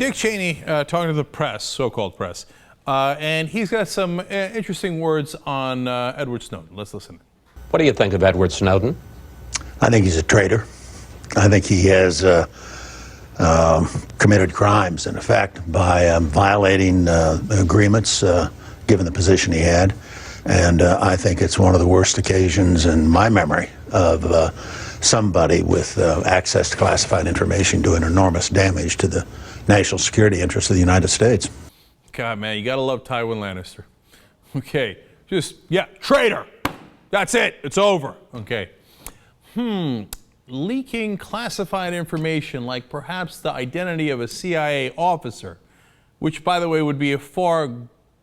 Dick Cheney talking to the press, so-called press, and he's got some interesting words on Edward Snowden. Let's listen. What do you think of Edward Snowden? I think he's a traitor. I think he has committed crimes, in effect, by violating agreements, given the position he had. And I think it's one of the worst occasions in my memory of somebody with access to classified information doing enormous damage to the national security interests of the United States. God, man, you gotta love Tywin Lannister. Okay, yeah, traitor. That's it, it's over. Okay. Leaking classified information, like perhaps the identity of a CIA officer, which, by the way, would be a far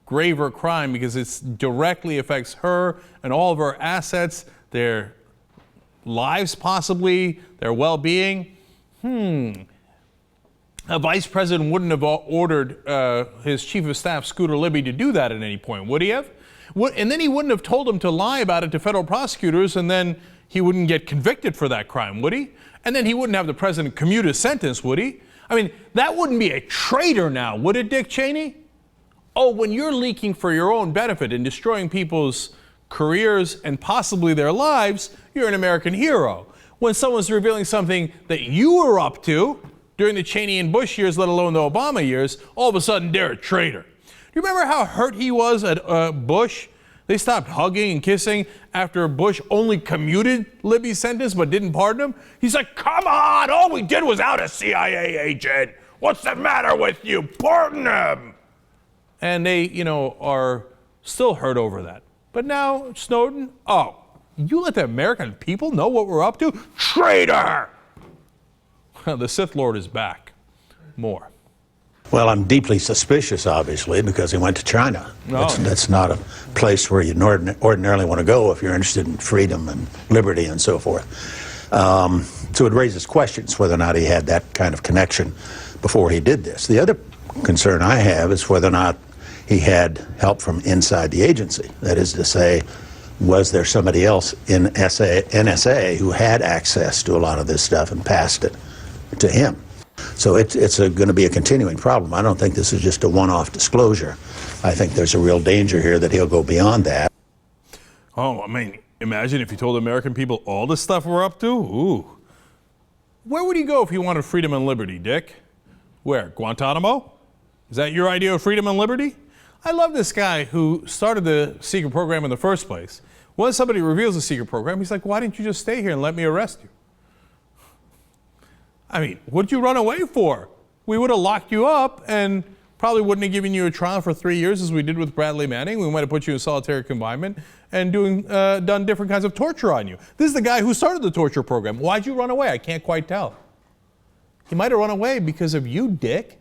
graver crime because it directly affects her and all of her assets, their lives possibly, their well-being. A vice president wouldn't have ordered his chief of staff, Scooter Libby, to do that at any point, would he have? And then he wouldn't have told him to lie about it to federal prosecutors, and then he wouldn't get convicted for that crime, would he? And then he wouldn't have the president commute his sentence, would he? I mean, that wouldn't be a traitor now, would it, Dick Cheney? Oh, when you're leaking for your own benefit and destroying people's careers and possibly their lives, you're an American hero. When someone's revealing something that you were up to during the Cheney and Bush years, let alone the Obama years, all of a sudden they're a traitor. Do you remember how hurt he was at Bush? They stopped hugging and kissing after Bush only commuted Libby's sentence but didn't pardon him. He's like, come on, all we did was out a CIA agent. What's the matter with you? Pardon him. And they, are still hurt over that. But now, Snowden, you let the American people know what we're up to? Traitor! The Sith Lord is back. More. Well, I'm deeply suspicious, obviously, because he went to China. That's not a place where you'd ordinarily want to go if you're interested in freedom and liberty and so forth. So it raises questions whether or not he had that kind of connection before he did this. The other concern I have is whether or not he had help from inside the agency. That is to say, was there somebody else in NSA who had access to a lot of this stuff and passed it to him? So it's going to be a continuing problem. I don't think this is just a one-off disclosure. I think there's a real danger here that he'll go beyond that. Oh, I mean, imagine if he told American people all the stuff we're up to. Ooh. Where would he go if he wanted freedom and liberty, Dick? Where? Guantanamo? Is that your idea of freedom and liberty? I love this guy who started the secret program in the first place. When somebody reveals a secret program, he's like, why didn't you just stay here and let me arrest you? I mean, what'd you run away for? We would have locked you up and probably wouldn't have given you a trial for 3 years as we did with Bradley Manning. We might have put you in solitary confinement and done different kinds of torture on you. This is the guy who started the torture program. Why'd you run away? I can't quite tell. He might have run away because of you, Dick.